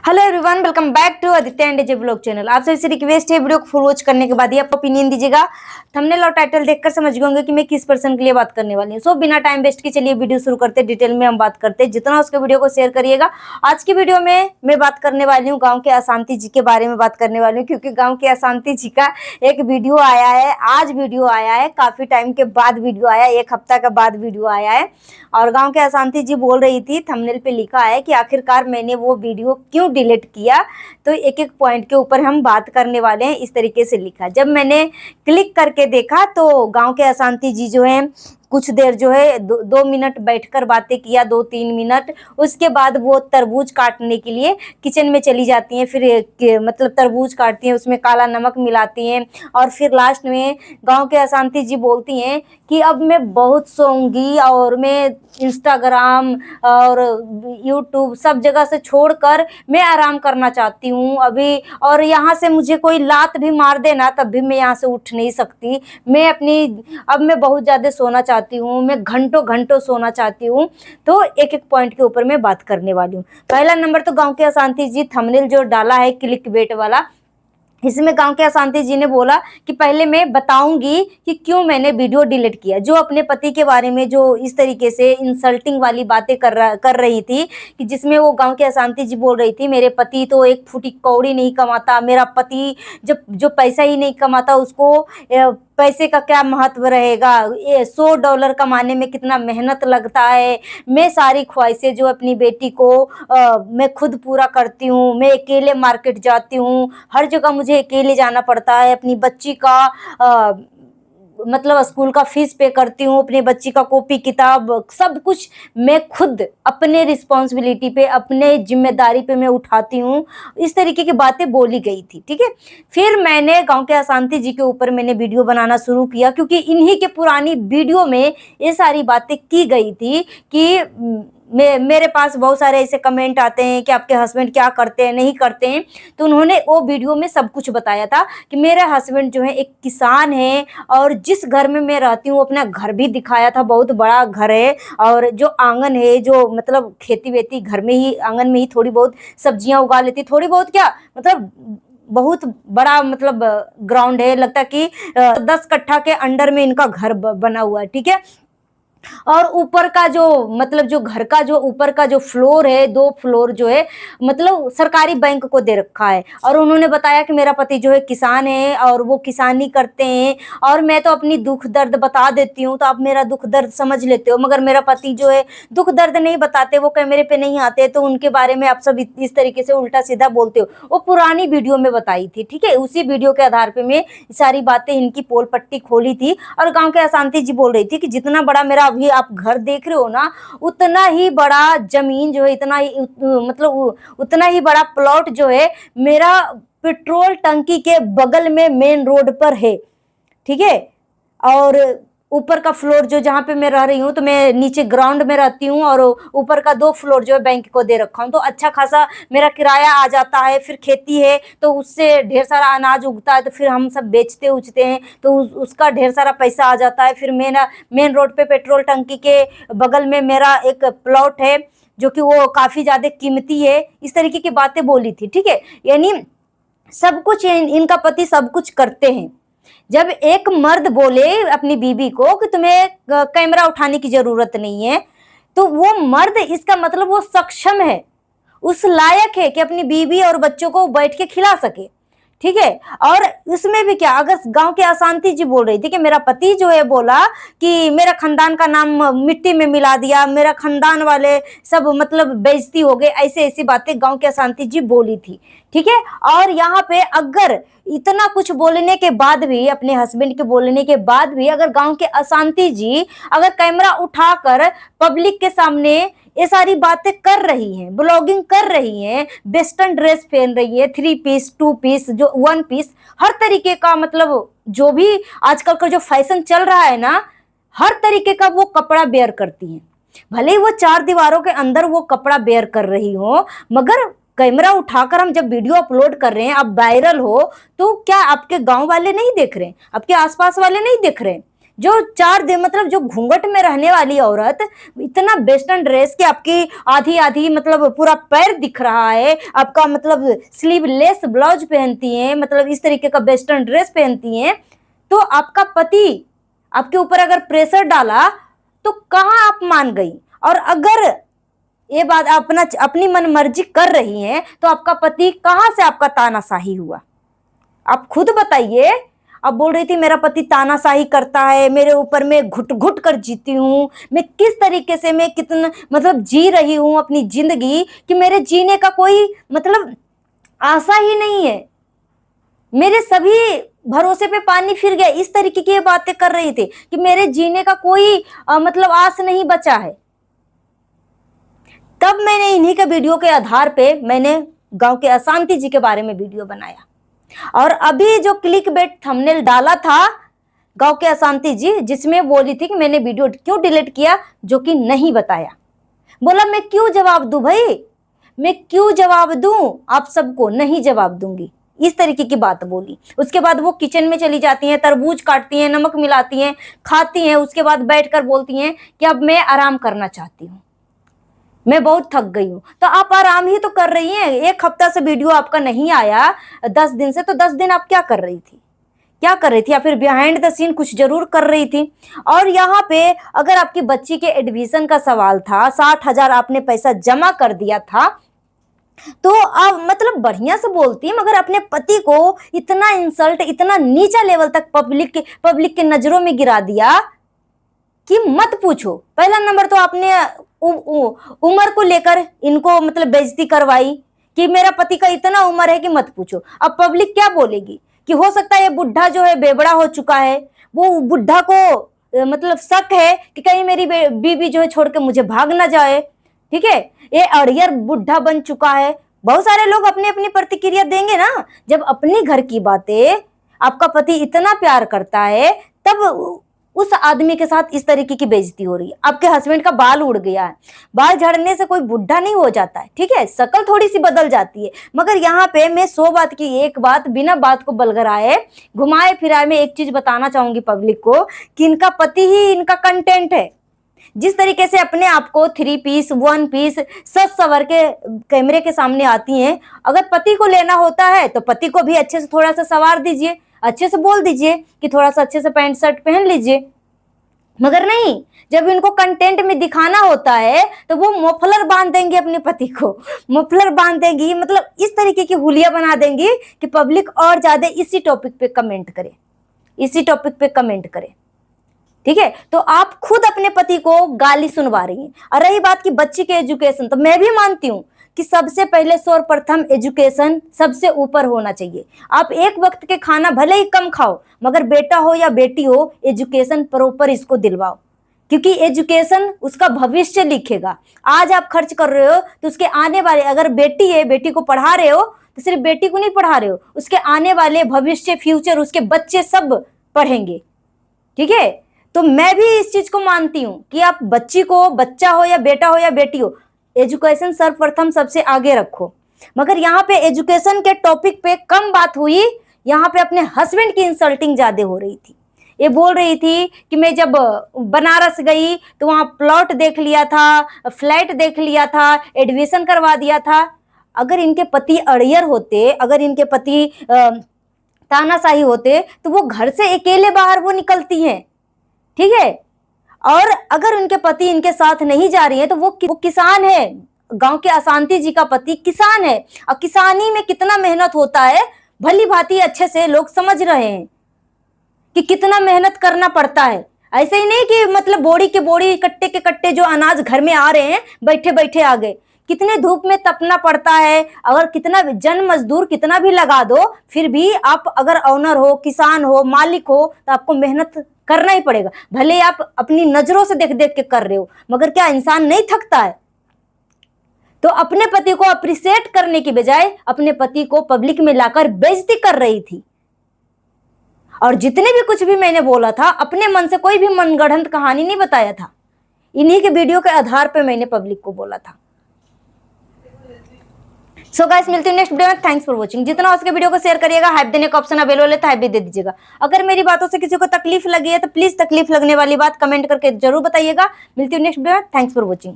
Hello everyone, welcome back to Aditya and J blog channel. आप सबसे request है video को फुल वॉच करने के बाद ही आप ओपिनियन दीजिएगा। थंबनेल और टाइटल देखकर समझ गए होंगे कि मैं किस पर्सन के लिए बात करने वाली हूँ। सो बिना टाइम वेस्ट के चलिए वीडियो शुरू करते हैं। डिटेल में हम बात करते हैं, जितना उसके वीडियो को शेयर करिएगा। आज की वीडियो में मैं बात करने वाली हूँ गाँव के अशांति जी के बारे में बात करने वाली हूँ, क्योंकि गाँव के अशांति जी का एक वीडियो आया है। आज वीडियो आया है, काफी टाइम के बाद वीडियो आया, एक हफ्ता के बाद वीडियो आया है। और गाँव के अशांति जी बोल रही थी, थंबनेल पे लिखा है कि आखिरकार मैंने वो वीडियो क्यों डिलीट किया। तो एक एक पॉइंट के ऊपर हम बात करने वाले हैं। इस तरीके से लिखा, जब मैंने क्लिक करके देखा तो गांव के अशांति जी जो है कुछ देर जो है 2 मिनट बैठकर बातें किया, 2-3 मिनट। उसके बाद वो तरबूज काटने के लिए किचन में चली जाती हैं। फिर मतलब तरबूज काटती हैं, उसमें काला नमक मिलाती हैं। और फिर लास्ट में गांव के अशांति जी बोलती हैं कि अब मैं बहुत सोऊंगी और मैं इंस्टाग्राम और यूट्यूब सब जगह से छोड़कर मैं आराम करना चाहती हूँ अभी। और यहाँ से मुझे कोई लात भी मार देना तब भी मैं यहाँ से उठ नहीं सकती। अब मैं बहुत ज़्यादा सोना चाहती हूँ, मैं घंटों घंटों सोना चाहती हूँ। तो एक एक पॉइंट के ऊपर मैं बात करने वाली हूँ। पहला नंबर तो गांव के अशांति जी थंबनेल जो डाला है क्लिक बेट वाला, इसमें गांव के अशांति जी ने बोला कि पहले मैं बताऊंगी कि क्यों मैंने वीडियो डिलीट किया। जो अपने पति के बारे में जो इस तरीके से इंसल्टिंग वाली बातें कर रही थी, कि जिसमें वो गांव के अशांति जी बोल रही थी मेरे पति तो एक फूटी कौड़ी नहीं कमाता, मेरा पति जब जो पैसा ही नहीं कमाता उसको पैसे का क्या महत्व रहेगा, ये $100 कमाने में कितना मेहनत लगता है। मैं सारी ख्वाहिशें जो अपनी बेटी को मैं खुद पूरा करती हूँ। मैं अकेले मार्केट जाती हूँ, हर जगह मुझे अकेले जाना पड़ता है। अपनी बच्ची का मतलब स्कूल का फीस पे करती हूँ, अपनी बच्ची का कॉपी किताब सब कुछ मैं खुद अपने रिस्पॉन्सिबिलिटी पे, अपने जिम्मेदारी पे मैं उठाती हूँ। इस तरीके की बातें बोली गई थी, ठीक है। फिर मैंने गांव के अशांति जी के ऊपर मैंने वीडियो बनाना शुरू किया, क्योंकि इन्हीं के पुरानी वीडियो में ये सारी बातें की गई थी कि मेरे पास बहुत सारे ऐसे कमेंट आते हैं कि आपके हस्बैंड क्या करते हैं नहीं करते हैं। तो उन्होंने वो वीडियो में सब कुछ बताया था कि मेरे हस्बैंड जो है एक किसान है, और जिस घर में मैं रहती हूँ अपना घर भी दिखाया था, बहुत बड़ा घर है। और जो आंगन है, जो मतलब खेती वेती घर में ही, आंगन में ही थोड़ी बहुत सब्जियां उगा लेती, थोड़ी बहुत क्या मतलब बहुत बड़ा मतलब ग्राउंड है। लगता कि 10 कट्ठा के अंडर में इनका घर बना हुआ है, ठीक है। और ऊपर का जो मतलब जो घर का जो ऊपर का जो फ्लोर है, 2 फ्लोर जो है मतलब सरकारी बैंक को दे रखा है। और उन्होंने बताया कि मेरा पति जो है किसान है और वो किसानी करते हैं, और मैं तो अपनी दुख दर्द बता देती हूँ तो आप मेरा दुख दर्द समझ लेते हो, मगर मेरा पति जो है दुख दर्द नहीं बताते, वो कैमरे पे नहीं आते, तो उनके बारे में आप सब इस तरीके से उल्टा सीधा बोलते हो। वो पुरानी वीडियो में बताई थी, ठीक है। उसी वीडियो के आधार पे मैं सारी बातें इनकी पोल पट्टी खोली थी। और गांव के अशांति जी बोल रही थी कि जितना बड़ा मेरा अभी आप घर देख रहे हो ना, उतना ही बड़ा जमीन जो है, इतना ही मतलब उतना ही बड़ा प्लॉट जो है मेरा पेट्रोल टंकी के बगल में मेन रोड पर है, ठीक है। और ऊपर का फ्लोर जो जहाँ पे मैं रह रही हूँ, तो मैं नीचे ग्राउंड में रहती हूँ, और ऊपर का 2 फ्लोर जो है बैंक को दे रखा हूँ। तो अच्छा खासा मेरा किराया आ जाता है। फिर खेती है तो उससे ढेर सारा अनाज उगता है, तो फिर हम सब बेचते उचते हैं, तो उसका ढेर सारा पैसा आ जाता है। फिर मेन रोड पे पेट्रोल टंकी के बगल में मेरा एक प्लॉट है, जो कि वो काफ़ी ज़्यादा कीमती है। इस तरीके की बातें बोली थी, ठीक है। यानी सब कुछ इनका पति सब कुछ करते हैं। जब एक मर्द बोले अपनी बीवी को कि तुम्हें कैमरा उठाने की जरूरत नहीं है, तो वो मर्द, इसका मतलब वो सक्षम है, उस लायक है कि अपनी बीवी और बच्चों को बैठ के खिला सके, ठीक है। और इसमें भी क्या, अगर गांव के अशांति जी बोल रही थी कि मेरा पति जो है बोला कि मेरा खानदान का नाम मिट्टी में मिला दिया, मेरा खानदान वाले सब मतलब बेइज्जती हो गए, ऐसे ऐसी बातें गांव के अशांति जी बोली थी, ठीक है। और यहाँ पे अगर इतना कुछ बोलने के बाद भी, अपने हस्बैंड के बोलने के बाद भी, अगर गांव के अशांति जी अगर कैमरा उठाकर पब्लिक के सामने ये सारी बातें कर रही हैं, ब्लॉगिंग कर रही हैं, वेस्टर्न ड्रेस पहन रही है, 3 पीस 2 पीस जो 1 पीस, हर तरीके का मतलब जो भी आजकल का जो फैशन चल रहा है ना, हर तरीके का वो कपड़ा बेयर करती हैं। भले ही वो 4 दीवारों के अंदर वो कपड़ा बेयर कर रही हो, मगर कैमरा उठाकर हम जब वीडियो अपलोड कर रहे हैं, अब वायरल हो, तो क्या आपके गांव वाले नहीं देख रहे हैं, आपके आसपास वाले नहीं देख रहे हैं? जो 4 दिन मतलब जो घूंघट में रहने वाली औरत इतना वेस्टर्न ड्रेस के आपकी आधी आधी मतलब पूरा पैर दिख रहा है, आपका मतलब स्लीवलेस ब्लाउज पहनती हैं, मतलब इस तरीके का वेस्टर्न ड्रेस पहनती हैं, तो आपका पति आपके ऊपर अगर प्रेशर डाला तो कहाँ आप मान गई? और अगर ये बात अपनी मन मर्जी कर रही हैं तो आपका पति कहाँ से आपका तानाशाही हुआ? आप खुद बताइए। अब बोल रही थी मेरा पति तानाशाही करता है, मेरे ऊपर मैं घुट घुट कर जीती हूँ, मैं किस तरीके से मैं कितना मतलब जी रही हूँ अपनी जिंदगी कि मेरे जीने का कोई मतलब आशा ही नहीं है, मेरे सभी भरोसे पे पानी फिर गया। इस तरीके की ये बातें कर रही थी कि मेरे जीने का कोई मतलब आस नहीं बचा है। तब मैंने इन्हीं के वीडियो के आधार पे मैंने गांव के अशांति जी के बारे में वीडियो बनाया। और अभी जो क्लिक बेट थंबनेल डाला था गांव के अशांति जी, जिसमें बोली थी कि मैंने वीडियो क्यों डिलीट किया, जो कि नहीं बताया। बोला मैं क्यों जवाब दूं भाई, मैं क्यों जवाब दूं, आप सबको नहीं जवाब दूंगी, इस तरीके की बात बोली। उसके बाद वो किचन में चली जाती हैं, तरबूज काटती हैं, नमक मिलाती हैं, खाती हैं, उसके बाद बैठकर बोलती हैं कि अब मैं आराम करना चाहती हूँ, मैं बहुत थक गई हूँ। तो आप आराम ही तो कर रही हैं, 1 हफ्ता से वीडियो आपका नहीं आया, 10 दिन से, तो 10 दिन आप क्या कर रही थी, क्या कर रही थी? या फिर बिहाइंड द सीन कुछ जरूर कर रही थी। और यहाँ पे अगर आपकी बच्ची के एडमिशन का सवाल था, 60,000 आपने पैसा जमा कर दिया था, तो आप मतलब बढ़िया से बोलती, मगर अपने पति को इतना इंसल्ट, इतना नीचा लेवल तक पब्लिक के नजरों में गिरा दिया कि मत पूछो। पहला नंबर तो आपने उम्र को लेकर इनको मतलब बेइज्जती करवाई कि मेरा पति का इतना उम्र है कि मत पूछो। अब पब्लिक क्या बोलेगी कि हो सकता है ये बुढ़ा जो है बेबड़ा हो चुका है, वो बुढ़ा को मतलब शक है कि कहीं मेरी बीबी जो है छोड़ के मुझे भाग ना जाए, ठीक है, ये अड़ियर बुढ़ा बन चुका है। बहुत सारे लोग अपनी अपनी प्रतिक्रिया देंगे ना। जब अपनी घर की बातें आपका पति इतना प्यार करता है, तब उस आदमी के साथ इस तरीके की बेइज्जती हो रही है। आपके हस्बैंड का बाल उड़ गया है, बाल झड़ने से कोई बुढ़ा नहीं हो जाता है, ठीक है, शक्ल थोड़ी सी बदल जाती है। मगर यहाँ पे मैं 100 बात की एक बात बिना बात को बलगराए घुमाए फिराए मैं एक चीज बताना चाहूंगी पब्लिक को कि इनका पति ही इनका कंटेंट है। जिस तरीके से अपने आप को 3 पीस 1 पीस सज सवर के कैमरे के सामने आती हैं, अगर पति को लेना होता है तो पति को भी अच्छे से थोड़ा सा सवार दीजिए, अच्छे से बोल दीजिए कि थोड़ा सा अच्छे से पैंट शर्ट पहन लीजिए। मगर नहीं, जब इनको कंटेंट में दिखाना होता है तो वो मफलर बांध देंगे, अपने पति को मफलर बांध देंगी, मतलब इस तरीके की हुलिया बना देंगी कि पब्लिक और ज्यादा इसी टॉपिक पे कमेंट करे, इसी टॉपिक पे कमेंट करे, ठीक है। तो आप खुद अपने पति को गाली सुनवा रही हैं। और रही बात की बच्ची के एजुकेशन, तो मैं भी मानती हूँ कि सबसे पहले सर्वप्रथम एजुकेशन सबसे ऊपर होना चाहिए। आप एक वक्त के खाना भले ही कम खाओ, मगर बेटा हो या बेटी हो, एजुकेशन प्रॉपर इसको दिलवाओ, क्योंकि एजुकेशन उसका भविष्य लिखेगा। आज आप खर्च कर रहे हो तो उसके आने वाले, अगर बेटी है, बेटी को पढ़ा रहे हो तो सिर्फ बेटी को नहीं पढ़ा रहे हो, उसके आने वाले भविष्य, फ्यूचर, उसके बच्चे सब पढ़ेंगे, ठीक है। तो मैं भी इस चीज को मानती हूँ कि आप बच्ची को, बच्चा हो या बेटा हो या बेटी हो, एजुकेशन सर्वप्रथम सबसे आगे रखो। मगर यहाँ पे एजुकेशन के टॉपिक पे कम बात हुई, यहाँ पे अपने हस्बैंड की इंसल्टिंग ज्यादा हो रही थी। ये बोल रही थी कि मैं जब बनारस गई तो वहां प्लॉट देख लिया था, फ्लैट देख लिया था, एडमिशन करवा दिया था। अगर इनके पति अड़ियर होते, अगर इनके पति तानाशाही होते, तो वो घर से अकेले बाहर वो निकलती हैं, ठीक है। और अगर उनके पति इनके साथ नहीं जा रही है तो वो किसान है, गांव के अशांति जी का पति किसान है, और किसानी में कितना मेहनत होता है भली भांति अच्छे से लोग समझ रहे हैं कि कितना मेहनत करना पड़ता है। ऐसे ही नहीं कि मतलब बोरी के बोरी, कट्टे के कट्टे जो अनाज घर में आ रहे हैं बैठे बैठे आ गए, कितने धूप में तपना पड़ता है। अगर कितना जन मजदूर कितना भी लगा दो, फिर भी आप अगर ओनर हो, किसान हो, मालिक हो, तो आपको मेहनत करना ही पड़ेगा। भले आप अपनी नजरों से देख देख के कर रहे हो, मगर क्या इंसान नहीं थकता है? तो अपने पति को अप्रिशिएट करने की बजाय अपने पति को पब्लिक में लाकर बेइज्जती कर रही थी। और जितने भी कुछ भी मैंने बोला था, अपने मन से कोई भी मनगढ़ंत कहानी नहीं बताया था, इन्हीं के वीडियो के आधार पर मैंने पब्लिक को बोला था। सो गाइस मिलती हूँ नेक्स्ट वीडियो में। Thanks for watching. जितना हो सके वीडियो को शेयर करिएगा। हाइप देने का ऑप्शन अवेलेबल है तो हाइप भी दे दीजिएगा। अगर मेरी बातों से किसी को तकलीफ लगी है तो प्लीज तकलीफ लगने वाली बात कमेंट करके जरूर बताइएगा। मिलती हूँ नेक्स्ट वीडियो में। Thanks for watching.